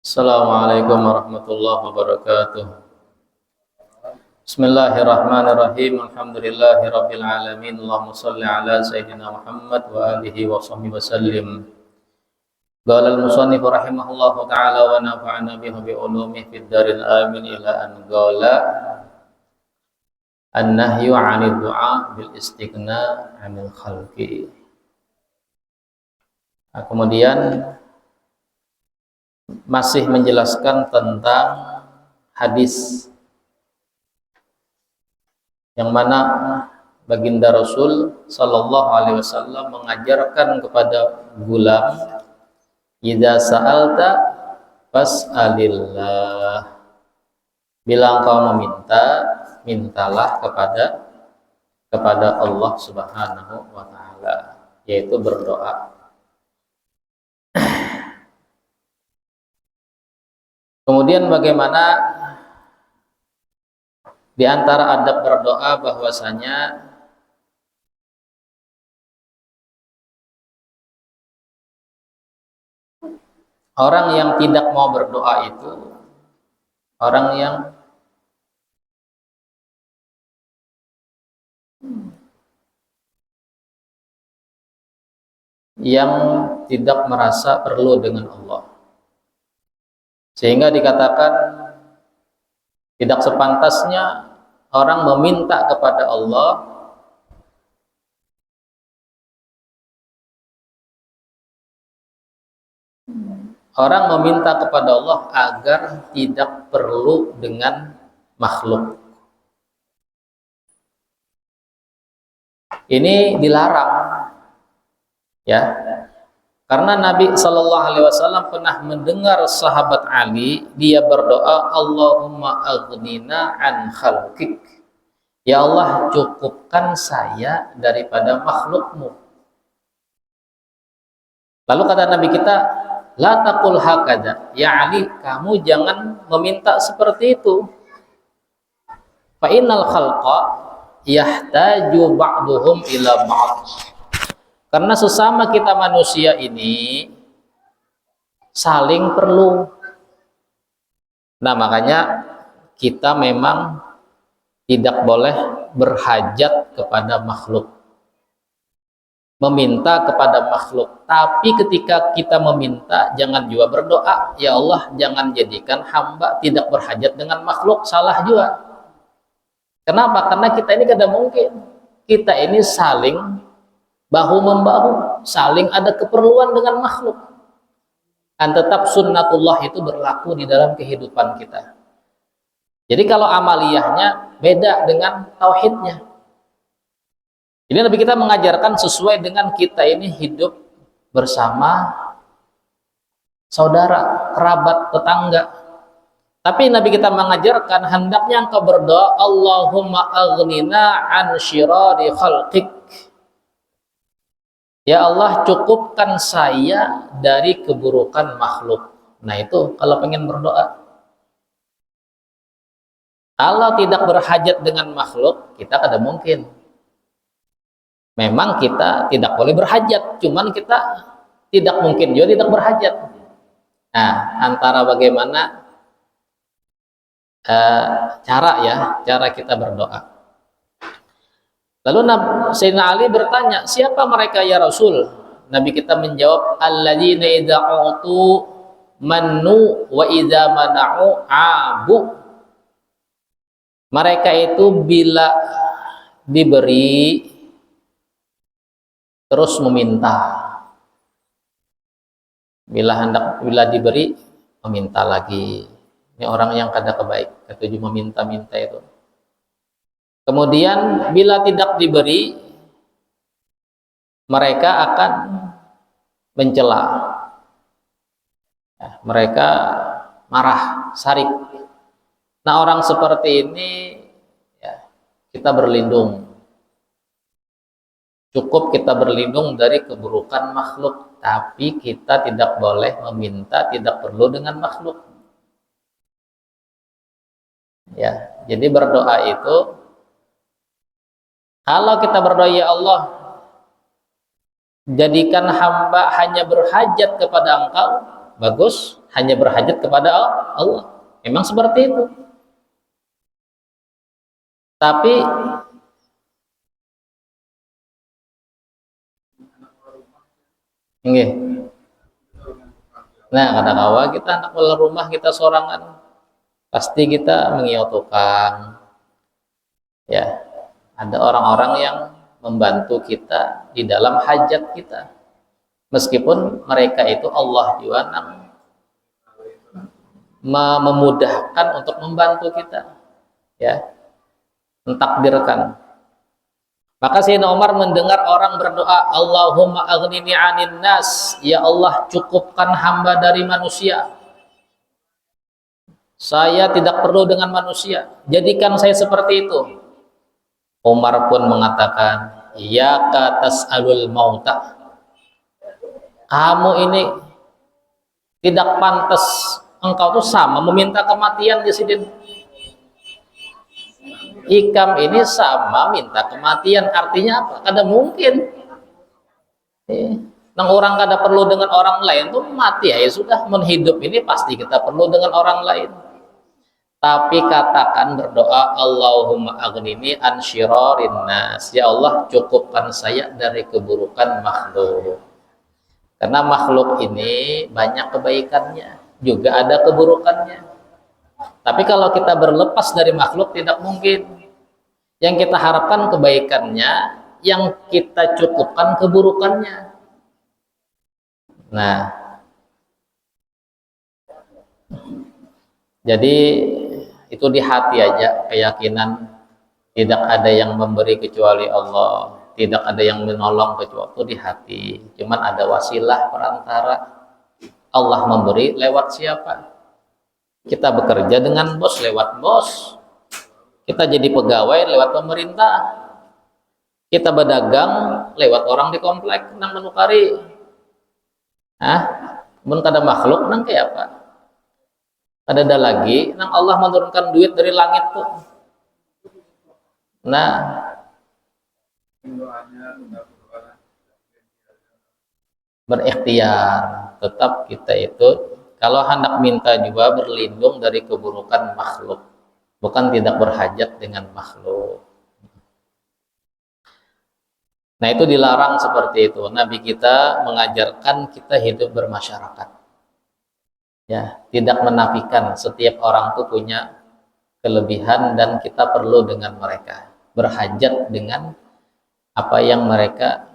Assalamualaikum warahmatullahi wabarakatuh. Bismillahirrahmanirrahim. Alhamdulillahirabbil alamin. Allahumma shalli ala sayyidina Muhammad wa alihi wa sahbihi wasallim. Qala al-musannif rahimahullahu taala wa nafa'ana bihi bi ulumihi fid daril amin ila an qala an-nahyu 'anid du'a bil istighna 'anil khalqi. Kemudian masih menjelaskan tentang hadis yang mana baginda Rasul Sallallahu Alaihi Wasallam mengajarkan kepada gulam, idza sa'alta fas'alillah, bila engkau meminta, mintalah kepada Allah Subhanahu wa taala, yaitu berdoa. Kemudian bagaimana di antara adab berdoa bahwasanya orang yang tidak mau berdoa itu orang yang tidak merasa perlu dengan Allah. Sehingga dikatakan tidak sepantasnya orang meminta kepada Allah agar tidak perlu dengan makhluk. Ini dilarang, ya. Karena Nabi Shallallahu Alaihi Wasallam pernah mendengar sahabat Ali, dia berdoa, Allahumma aghnina an khalqik, ya Allah cukupkan saya daripada makhlukmu. Lalu kata Nabi kita, la taqul hakada, ya Ali, kamu jangan meminta seperti itu. Fa innal khalqa yahtaju ba'duhum ila ba'd. Karena sesama kita manusia ini saling perlu. Nah, makanya kita memang tidak boleh berhajat kepada makhluk, meminta kepada makhluk. Tapi ketika kita meminta, jangan juga berdoa, ya Allah jangan jadikan hamba tidak berhajat dengan makhluk. Salah juga. Kenapa? Karena kita ini tidak mungkin. Kita ini saling bahu-membahu, saling ada keperluan dengan makhluk. Dan tetap sunnatullah itu berlaku di dalam kehidupan kita. Jadi kalau amaliyahnya beda dengan tauhidnya. Jadi Nabi kita mengajarkan sesuai dengan kita ini hidup bersama saudara, kerabat, tetangga. Tapi Nabi kita mengajarkan hendaknya engkau berdoa, Allahumma aghnina an syirari khalqik. Ya Allah cukupkan saya dari keburukan makhluk. Nah itu kalau pengen berdoa. Kalau tidak berhajat dengan makhluk, kita kada mungkin. Memang kita tidak boleh berhajat, cuman kita tidak mungkin juga tidak berhajat. Nah, antara bagaimana cara kita berdoa. Lalu Sayyidina Ali bertanya, siapa mereka ya Rasul? Nabi kita menjawab, alladzina idza utu mannu wa idza mana'u abu. Mereka itu bila diberi terus meminta. Bila diberi meminta lagi. Ini orang yang kada kebaik, ketujuh meminta-minta itu. Kemudian bila tidak diberi, mereka akan mencela. Mereka marah, sarik. Nah orang seperti ini ya, kita berlindung. Cukup kita berlindung dari keburukan makhluk. Tapi kita tidak boleh meminta, tidak perlu dengan makhluk. Ya, jadi berdoa itu, kalau kita berdoa ya Allah jadikan hamba hanya berhajat kepada Engkau, bagus. hanya berhajat kepada Allah. Memang seperti itu. Tapi nggih. Nah, kata kawa kita anak rumah kita sorangan, pasti kita mengiyau tukang. Ya, ada orang-orang yang membantu kita di dalam hajat kita. Meskipun mereka itu Allah juga memudahkan untuk membantu kita, ya, mentakdirkan. Maka Sayyidina Umar mendengar orang berdoa, Allahumma aghnini 'anin nas, ya Allah cukupkan hamba dari manusia. Saya tidak perlu dengan manusia, jadikan saya seperti itu. Umar pun mengatakan, ya tas'alul mauta. Kamu ini tidak pantas, engkau tuh sama meminta kematian di sini. Ikam ini sama minta kematian, artinya apa? Kada mungkin. Nang orang kada perlu dengan orang lain tuh mati ya sudah. Menghidup ini pasti kita perlu dengan orang lain. Tapi katakan berdoa, Allahumma aghnini an syirarin nas. Ya Allah cukupkan saya dari keburukan makhluk. Karena makhluk ini banyak kebaikannya, juga ada keburukannya. Tapi kalau kita berlepas dari makhluk tidak mungkin. Yang kita harapkan kebaikannya, yang kita cukupkan keburukannya. Nah, jadi itu di hati aja keyakinan tidak ada yang memberi kecuali Allah, tidak ada yang menolong kecuali itu di hati. Cuman ada wasilah perantara. Allah memberi lewat siapa? Kita bekerja dengan bos lewat bos. Kita jadi pegawai lewat pemerintah. Kita berdagang lewat orang di komplek nang menukari. Mun kada makhluk nang kayak apa? Ada lagi nang Allah menurunkan duit dari langit tuh. Nah, berikhtiar tetap kita itu kalau hendak minta juga berlindung dari keburukan makhluk, bukan tidak berhajat dengan makhluk. Nah, itu dilarang seperti itu. Nabi kita mengajarkan kita hidup bermasyarakat. Ya, tidak menafikan setiap orang itu punya kelebihan dan kita perlu dengan mereka. Berhajat dengan apa yang mereka,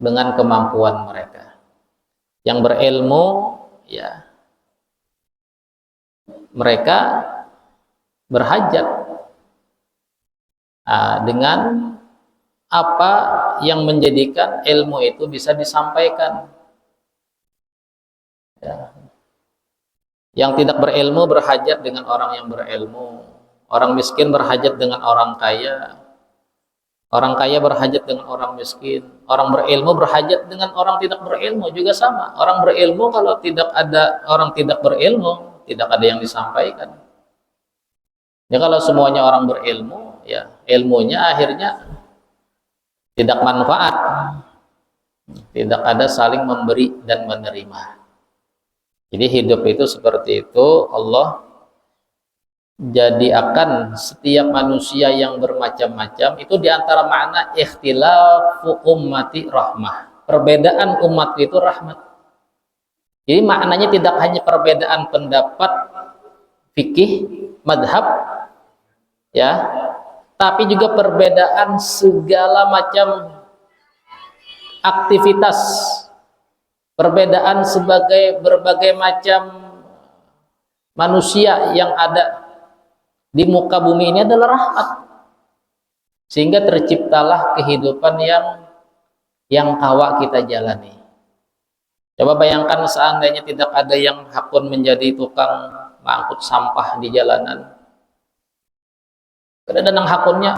dengan kemampuan mereka. Yang berilmu, ya, mereka berhajat dengan apa yang menjadikan ilmu itu bisa disampaikan. Ya. Yang tidak berilmu berhajat dengan orang yang berilmu. Orang miskin berhajat dengan orang kaya. Orang kaya berhajat dengan orang miskin. Orang berilmu berhajat dengan orang tidak berilmu juga sama. Orang berilmu kalau tidak ada orang tidak berilmu, tidak ada yang disampaikan. Ya kalau semuanya orang berilmu, ya ilmunya akhirnya tidak manfaat. Tidak ada saling memberi dan menerima. Jadi hidup itu seperti itu. Allah jadi akan setiap manusia yang bermacam-macam itu diantara makna ikhtilafu ummati rahmah. Perbedaan umat itu rahmat. Jadi maknanya tidak hanya perbedaan pendapat fikih, madhab, ya, tapi juga perbedaan segala macam aktivitas. Perbedaan sebagai berbagai macam manusia yang ada di muka bumi ini adalah rahmat. Sehingga terciptalah kehidupan yang kawa kita jalani. Coba bayangkan seandainya tidak ada yang hakun menjadi tukang mengangkut sampah di jalanan. Kada ada nang hakunnya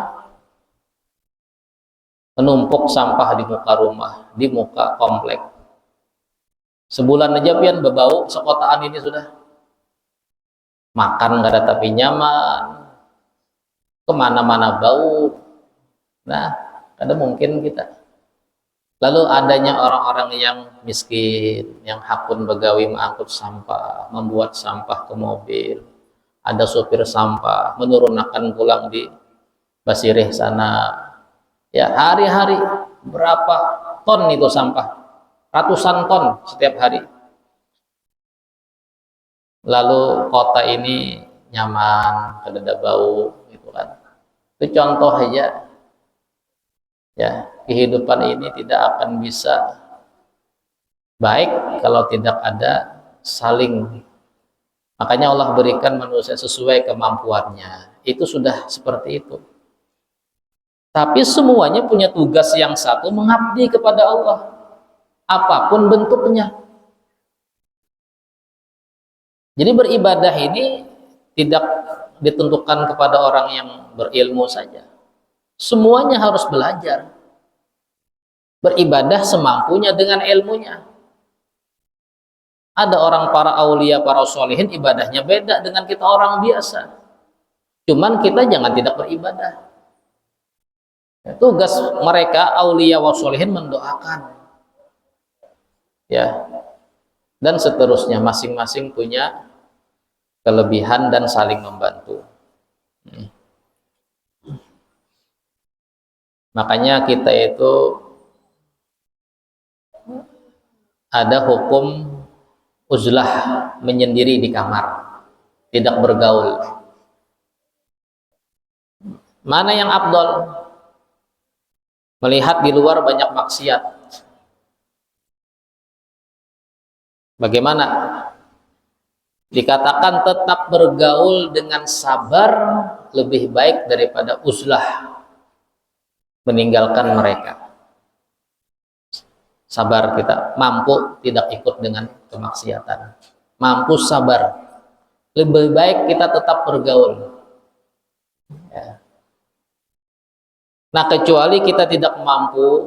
menumpuk sampah di muka rumah, di muka komplek. Sebulan aja pian bebau sekotaan ini sudah. Makan nggak ada tapi nyaman, kemana-mana bau. Nah, kada mungkin kita. Lalu adanya orang-orang yang miskin, yang hakun begawi mengangkut sampah, membuat sampah ke mobil. Ada supir sampah, menurunkan pulang di Basirih sana. Ya, hari-hari berapa ton itu sampah? Ratusan ton setiap hari. Lalu kota ini nyaman, tidak ada bau, gitu kan. Itu contoh aja. Ya, kehidupan ini tidak akan bisa baik kalau tidak ada saling. Makanya Allah berikan manusia sesuai kemampuannya. Itu sudah seperti itu. Tapi semuanya punya tugas yang satu, mengabdi kepada Allah. Apapun bentuknya. Jadi beribadah ini tidak ditentukan kepada orang yang berilmu saja. Semuanya harus belajar. Beribadah semampunya dengan ilmunya. Ada orang para aulia, para solihin, ibadahnya beda dengan kita orang biasa. Cuman kita jangan tidak beribadah. Tugas mereka, aulia wa solihin, mendoakan. Ya. Dan seterusnya, masing-masing punya kelebihan dan saling membantu. Makanya kita itu ada hukum uzlah, menyendiri di kamar, tidak bergaul. Mana yang afdol? Melihat di luar banyak maksiat. Bagaimana? Dikatakan tetap bergaul dengan sabar lebih baik daripada uzlah, meninggalkan mereka. Sabar, kita mampu tidak ikut dengan kemaksiatan, mampu sabar, lebih baik kita tetap bergaul. Ya. Nah, kecuali kita tidak mampu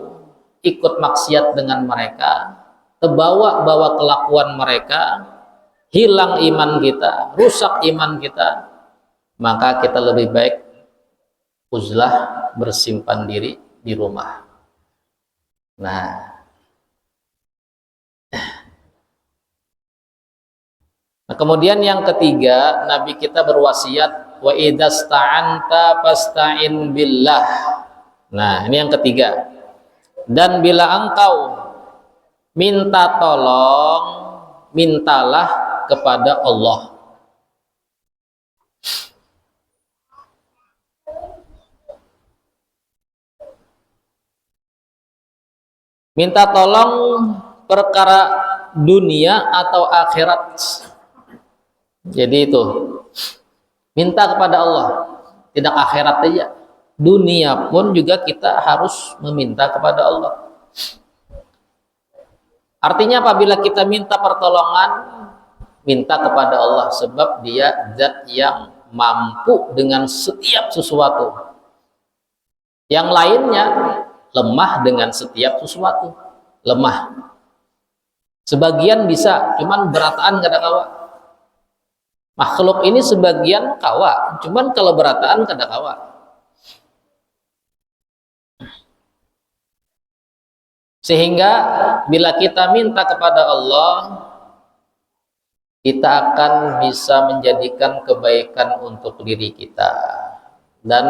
ikut maksiat dengan mereka, terbawa-bawa kelakuan mereka, hilang iman kita, rusak iman kita, maka kita lebih baik uzlah, bersimpan diri di rumah. Nah, kemudian yang ketiga, Nabi kita berwasiat, wa idasta'anta fasta'in billah. Nah, ini yang ketiga. Dan bila engkau minta tolong, mintalah kepada Allah. Minta tolong perkara dunia atau akhirat. Jadi itu, minta kepada Allah, tidak akhirat saja. Dunia pun juga kita harus meminta kepada Allah. Artinya apabila kita minta pertolongan, minta kepada Allah, sebab dia zat yang mampu dengan setiap sesuatu. Yang lainnya lemah dengan setiap sesuatu. Lemah. Sebagian bisa, cuman berataan kada kawa. Makhluk ini sebagian kawa, cuman kalau berataan kada kawa. Sehingga bila kita minta kepada Allah, kita akan bisa menjadikan kebaikan untuk diri kita dan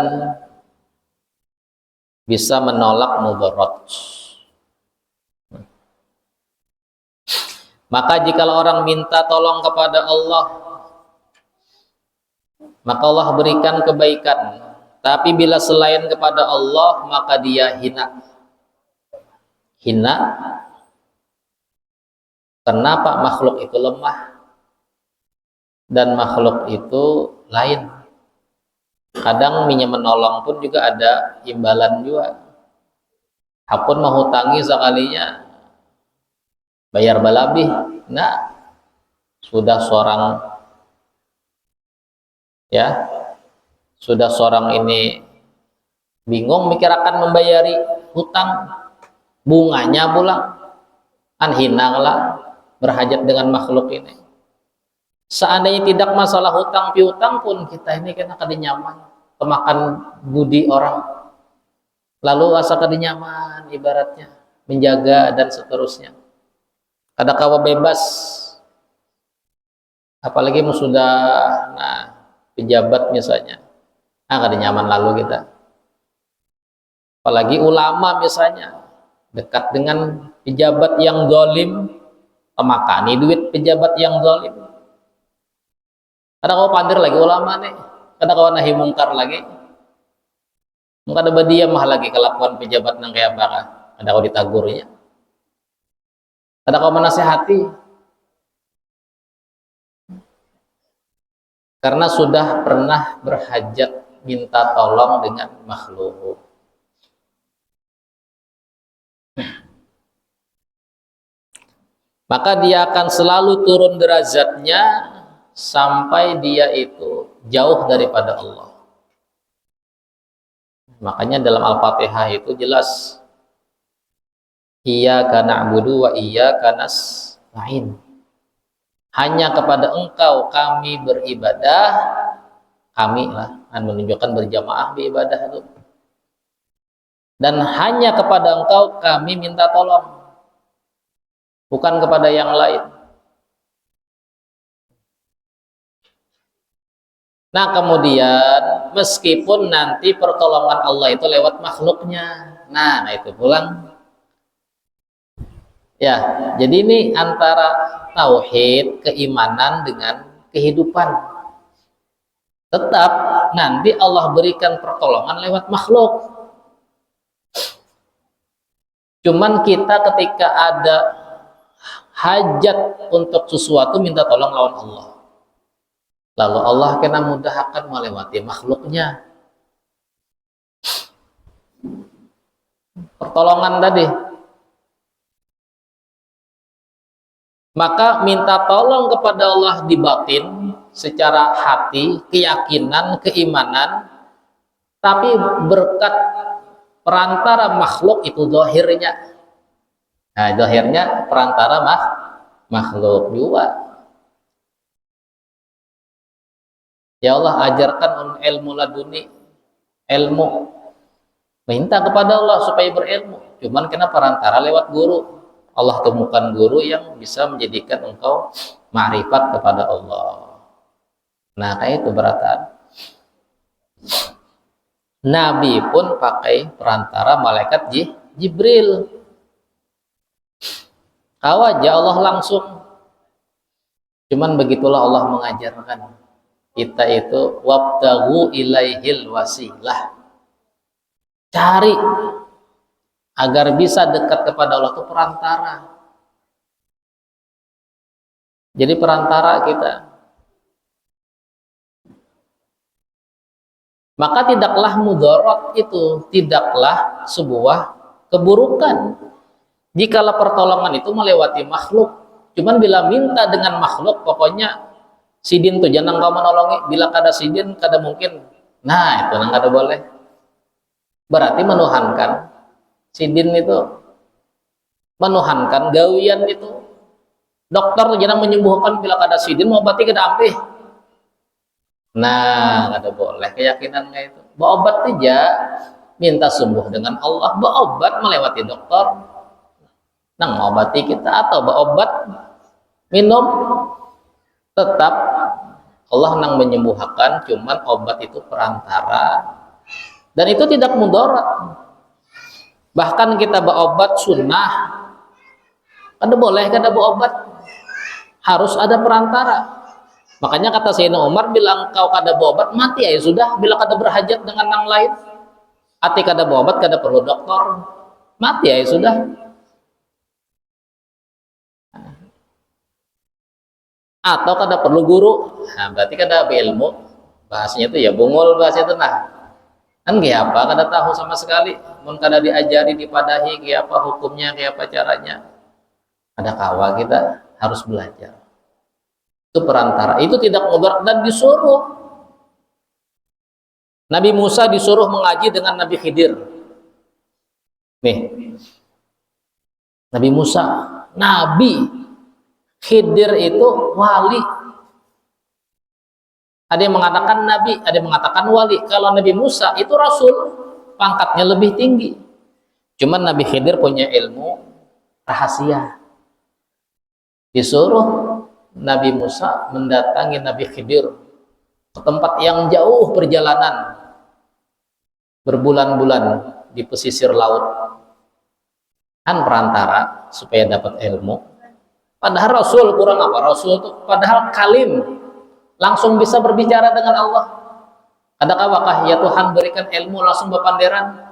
bisa menolak mudarat. Maka jika orang minta tolong kepada Allah, maka Allah berikan kebaikan. Tapi bila selain kepada Allah, maka dia hina. Hina. Kenapa? Makhluk itu lemah dan makhluk itu lain. Kadang minyak menolong pun juga ada imbalan juga. Hakun menghutangi sekalinya bayar balabih. Nah, sudah seorang ini bingung mikir akan membayari hutang, bunganya pulang, kan hinanglah berhajat dengan makhluk ini. Seandainya tidak masalah hutang piutang pun kita ini kena kada nyaman, kemakan budi orang, lalu asa kada nyaman ibaratnya. menjaga dan seterusnya. Kadang-kala bebas, apalagi sudah pejabat misalnya, kada nyaman lalu kita. Apalagi ulama misalnya, dekat dengan pejabat yang zalim, makani duit pejabat yang zalim. Kadang-kala pandir lagi ulama nih, kadang-kala nahi mungkar lagi. Kada badiam mah lagi kelakuan pejabat nang kayak apa, kadang-kala ditagurnya. Kadang-kala menasehati. Karena sudah pernah berhajat minta tolong dengan makhluk. Maka dia akan selalu turun derajatnya sampai dia itu jauh daripada Allah. Makanya dalam Al-Fatihah itu jelas, iyyaka na'budu wa iyyaka nasta'in. Hanya kepada Engkau kami beribadah, kami lah menunjukkan berjamaah beribadah itu. Dan hanya kepada Engkau kami minta tolong, bukan kepada yang lain. Nah kemudian meskipun nanti pertolongan Allah itu lewat makhluknya, nah itu pulang. Ya, jadi ini antara tauhid, keimanan dengan kehidupan. Tetap nanti Allah berikan pertolongan lewat makhluk. Cuman kita ketika ada hajat untuk sesuatu minta tolong lawan Allah. Lalu Allah kena mudahkan melewati makhluknya. Pertolongan tadi. Maka minta tolong kepada Allah di batin secara hati, keyakinan, keimanan, tapi berkat perantara makhluk itu zahirnya. Nah, zahirnya perantara makhluk juga. Ya Allah, ajarkan ilmu laduni, ilmu. Minta kepada Allah supaya berilmu. Cuman kena perantara lewat guru. Allah temukan guru yang bisa menjadikan engkau ma'rifat kepada Allah. Nah, kayak itu beratan. Nabi pun pakai perantara malaikat Jibril. Kau aja Allah langsung. Cuman begitulah Allah mengajarkan kita itu wabtaghu ilaihil wasilah. Cari agar bisa dekat kepada Allah itu perantara. Jadi perantara kita. Maka tidaklah mudarat itu, tidaklah sebuah keburukan. Jikalau pertolongan itu melewati makhluk. Cuman bila minta dengan makhluk, pokoknya sidin tuh jangan kau menolongi. Bila kada sidin, kada mungkin. Nah, itu nang kada boleh. Berarti menuhankan. Sidin itu menuhankan, gawian itu. Dokter jangan menyembuhkan bila kada sidin, mau obati kada ampih. Nah, kada boleh keyakinan kayak itu. Berobat aja, minta sembuh dengan Allah. Berobat melewati dokter, nang obati kita, atau berobat minum, tetap Allah nang menyembuhkan. Cuman obat itu perantara, dan itu tidak mudarat. Bahkan kita berobat sunnah, kada boleh kada berobat, harus ada perantara. Makanya kata Sayyidina Umar, bila engkau kada berobat mati ya sudah. Bila kada berhajat dengan yang lain, hati kada berobat kada perlu dokter, mati ya sudah. Atau kada perlu guru, nah berarti kada berilmu. Bahasanya itu ya bungul bahasa itu nah. Kan kayak apa kada tahu sama sekali, mun kada diajari dipadahi kayak apa hukumnya, kayak apa caranya. Ada kawa kita harus belajar. Itu perantara, itu tidak mudarat dan disuruh. Nabi Musa disuruh mengaji dengan Nabi Khidir. Nih, Nabi Musa, Nabi Khidir itu wali. Ada yang mengatakan nabi, ada yang mengatakan wali. Kalau Nabi Musa itu rasul, pangkatnya lebih tinggi. Cuman Nabi Khidir punya ilmu rahasia. Disuruh Nabi Musa mendatangi Nabi Khidir ke tempat yang jauh perjalanan berbulan-bulan di pesisir laut, kan perantara supaya dapat ilmu. Padahal Rasul kurang apa? Rasul itu padahal kalim, langsung bisa berbicara dengan Allah. Adakah ya Tuhan berikan ilmu langsung bepanderan?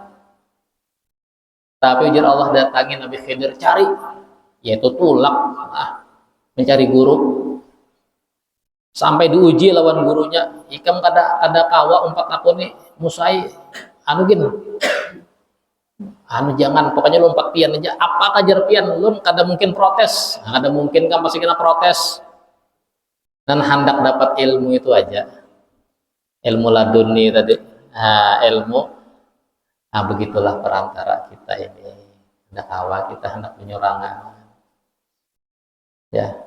Tapi ujar Allah datangi Nabi Khidir, cari, yaitu tulak, mencari guru. Sampai diuji lawan gurunya, ikam kada kawa umpat aku nih musai anu gini. Anu jangan, pokoknya lu umpat pian aja. Apa kajar pian, lu kada mungkin protes. Kada mungkin kan pasti kena protes. Dan hendak dapat ilmu itu aja. Ilmu laduni tadi. Ilmu. Begitulah perantara kita ini. Hendak kawa kita hendak penyerangan. Ya.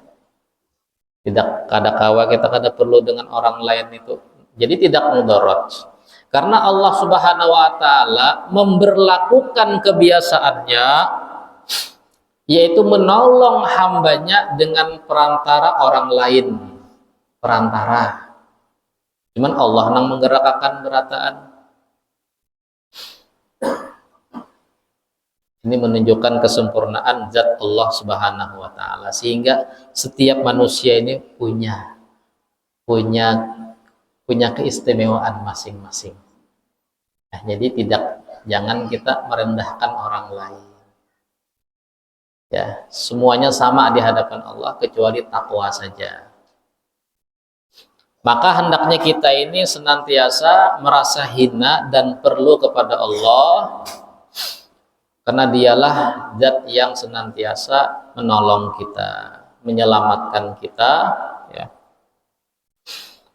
Tidak kada kawa kita kada perlu dengan orang lain itu. Jadi tidak mudarat. Karena Allah Subhanahu wa taala memberlakukan kebiasaannya yaitu menolong hambanya dengan perantara orang lain. Perantara. Cuman Allah yang menggerakkan berataan. Ini menunjukkan kesempurnaan zat Allah Subhanahu wa taala sehingga setiap manusia ini punya keistimewaan masing-masing. Nah, jadi jangan kita merendahkan orang lain. Ya, semuanya sama di hadapan Allah kecuali takwa saja. Maka hendaknya kita ini senantiasa merasa hina dan perlu kepada Allah. Karena dialah zat yang senantiasa menolong kita, menyelamatkan kita, ya.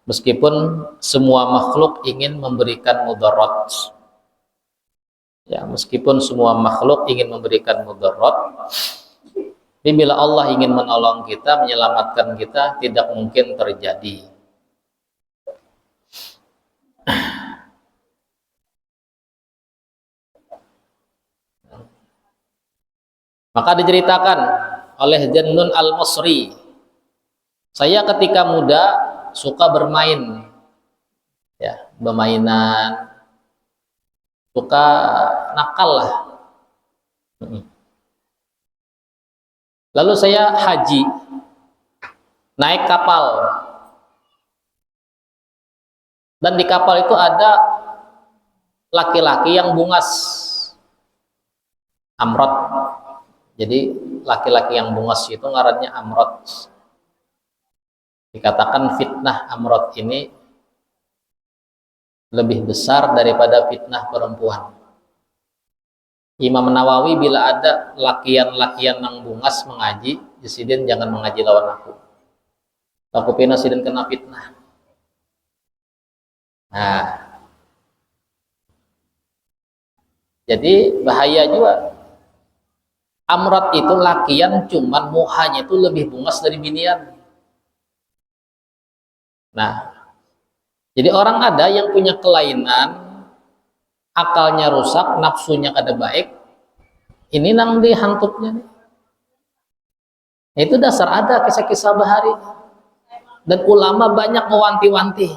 Meskipun semua makhluk ingin memberikan mudarat, ya, meskipun semua makhluk ingin memberikan mudarat, tapi bila Allah ingin menolong kita, menyelamatkan kita, tidak mungkin terjadi. Maka diceritakan oleh Jannun Al-Masri, saya ketika muda suka bermain, ya, bermainan, suka nakal lah. Lalu saya haji, naik kapal, dan di kapal itu ada laki-laki yang bungas, amrot. Jadi laki-laki yang bungas itu ngarannya amrot. Dikatakan fitnah amrot ini lebih besar daripada fitnah perempuan. Imam Nawawi bila ada lakian-lakian yang bungas mengaji, sidin jangan mengaji lawan aku. Aku pina sidin kena fitnah. Nah, jadi bahaya juga. Amrot itu lakian cuman muhanya itu lebih bungas dari binian. Nah, jadi orang ada yang punya kelainan, akalnya rusak, nafsunya kada baik, ini nang dihantupnya nih. Itu dasar ada kisah-kisah bahari. Dan ulama banyak mewanti-wanti.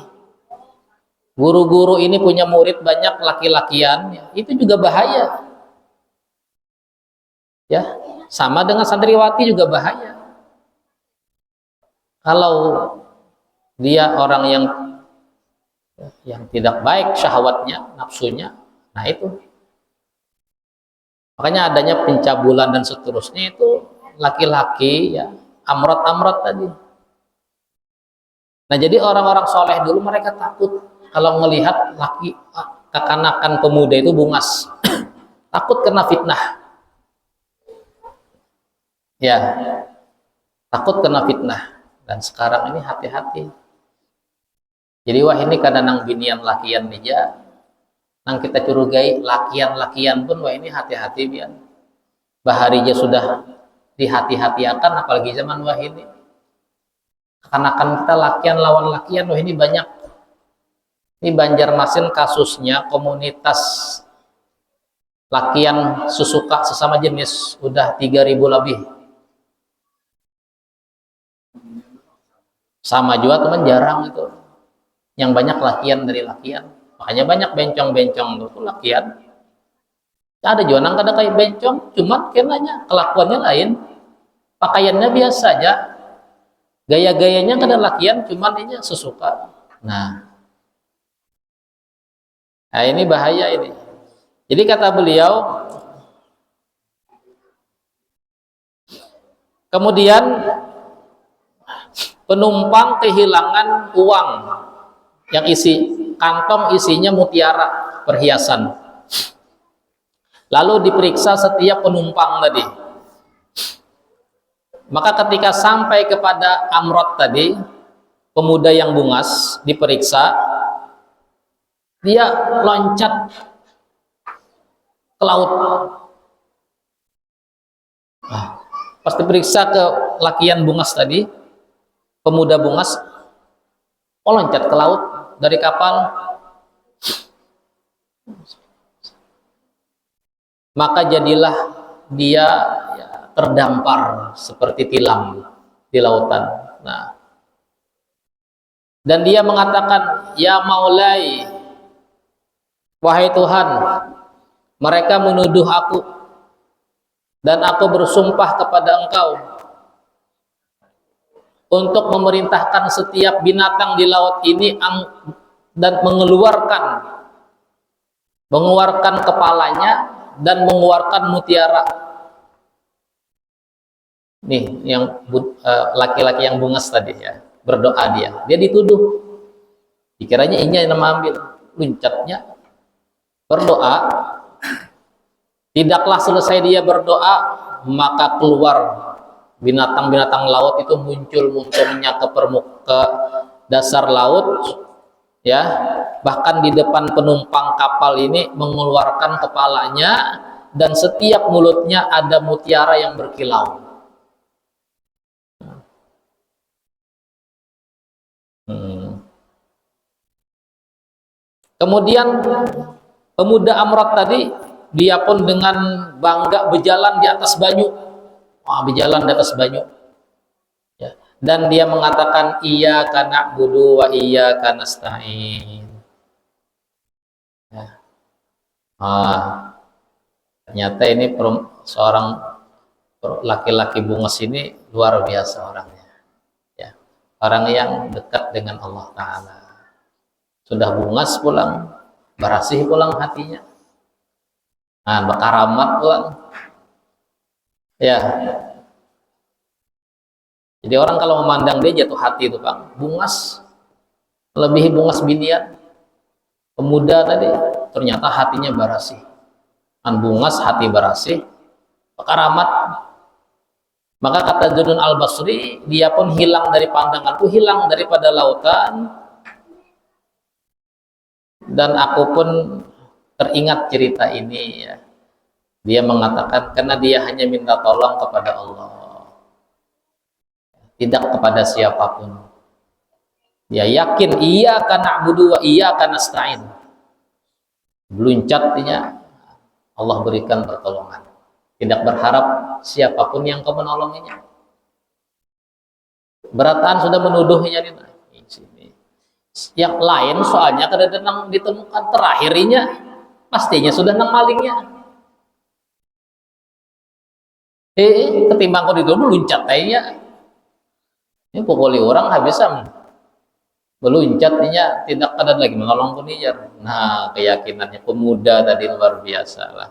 Guru-guru ini punya murid banyak laki-lakian, itu juga bahaya. Ya, sama dengan santriwati juga bahaya. Kalau dia orang yang tidak baik syahwatnya, nafsunya, nah itu. Makanya adanya pencabulan dan seterusnya itu laki-laki, ya, amrot-amrot tadi. Nah, jadi orang-orang soleh dulu mereka takut kalau melihat laki kekanakan pemuda itu bungas. Takut kena fitnah. Ya, takut kena fitnah. Dan sekarang ini hati-hati. Jadi wah ini kadang nang binian lakian meja, nang kita curigai lakian-lakian pun wah ini hati-hati bian. Baharija sudah dihati-hatiakan, apalagi zaman wah ini. Kekanakan kita lakian lawan lakian, wah ini banyak. Ini Banjarmasin kasusnya komunitas lakian susuka sesama jenis udah 3.000 lebih. Sama juga teman jarang itu. Yang banyak lakian dari lakian. Makanya banyak bencong-bencong itu lakian. Ada juga nang kada kayak bencong, cuman kenanya kelakuannya lain. Pakaiannya biasa aja. Gaya-gayanya kada lakian, cuman ini sesuka. Nah ini bahaya ini. Jadi kata beliau, kemudian penumpang kehilangan uang yang kantong isinya mutiara perhiasan. Lalu diperiksa setiap penumpang tadi. Maka ketika sampai kepada Amrod tadi, pemuda yang bungas, diperiksa, dia loncat ke laut. Pas diperiksa ke lakian bungas tadi, pemuda bungas, loncat ke laut dari kapal. Maka jadilah dia terdampar seperti tilam di lautan. Nah, dan dia mengatakan, ya Maulai, wahai Tuhan, mereka menuduh aku dan aku bersumpah kepada Engkau untuk memerintahkan setiap binatang di laut ini dan mengeluarkan kepalanya dan mengeluarkan mutiara. Nih yang laki-laki yang bungas tadi ya, berdoa dia dituduh, dikiranya ini yang ambil, loncatnya berdoa. Tidaklah selesai dia berdoa, maka keluar binatang-binatang laut itu muncul-munculnya ke dasar laut, ya, bahkan di depan penumpang kapal ini mengeluarkan kepalanya, dan setiap mulutnya ada mutiara yang berkilau. Kemudian pemuda Amrod tadi, dia pun dengan bangga berjalan di atas banyu, berjalan di atas banyu, ya. Dan dia mengatakan, iyyaka na'budu wa iyyaka nasta'in. Ya. Ternyata ini seorang laki-laki bungas ini luar biasa orangnya, ya. Orang yang dekat dengan Allah Ta'ala. Sudah bungas pulang, berasih pulang hatinya, berkaramat pulang, ya. Jadi orang kalau memandang dia jatuh hati itu, Bang. Bungas, lebih bungas binian. Pemuda tadi ternyata hatinya berasih. Bungas, hati berasih, berkaramat. Maka kata Junun Al-Basri, dia pun hilang dari pandanganku, hilang daripada lautan. Dan aku pun teringat cerita ini, ya. Dia mengatakan karena dia hanya minta tolong kepada Allah, tidak kepada siapapun. Dia yakin iyyaka na'budu wa iyyaka nasta'in. Beluncatnya Allah berikan pertolongan. Tidak berharap siapapun yang kau menolonginya. Berataan sudah menuduhnya di sini. Yang lain soalnya kadang-kadang ditemukan terakhirnya pastinya sudah nang malingnya. Ketimbang kau dituduh luncat aja. Ini pukuli orang habisan meluncatnya, tidak ada lagi menolong kunijar. Nah, keyakinannya pemuda tadi luar biasa lah.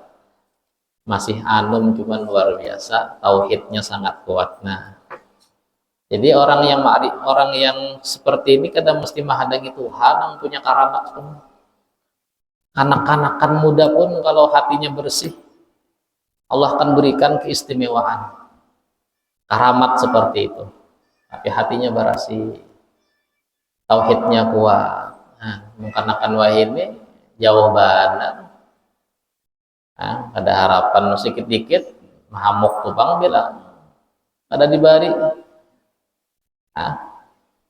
Masih anum cuman luar biasa, tauhidnya sangat kuat. Nah, jadi orang yang seperti ini kadang mesti menghadapi Tuhan yang punya karamat pun. Anak-anakan muda pun kalau hatinya bersih, Allah akan berikan keistimewaan, karamat seperti itu. Tapi hatinya bersih, tauhidnya kuat. Nah, mengkarenakan wahini jauh banget. Nah, ada harapan sedikit-dikit, mahamuk tuh bang bilang, ada dibari.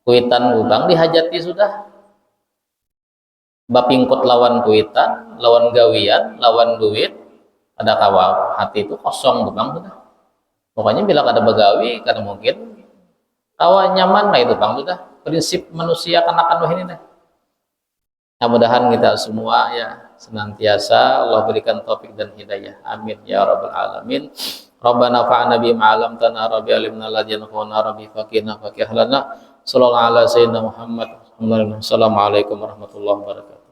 Kuitan ubang dihajati sudah. Bapingkut lawan kuitan, lawan gawian, lawan duit, ada kawa hati itu kosong tuh bang sudah. Pokoknya bila ada begawi karena mungkin kawa nyaman lah itu bang sudah. Prinsip manusia kanakan ini deh. Mudah-mudahan kita semua ya senantiasa Allah berikan taufik dan hidayah. Amin ya rabbal alamin. Rabbana fa'ana bima 'allamtana rabbi alimna alladhi yanfa'una rabbi faqina faqih lana. Sallallahu ala sayyidina Muhammad. Assalamualaikum warahmatullahi wabarakatuh.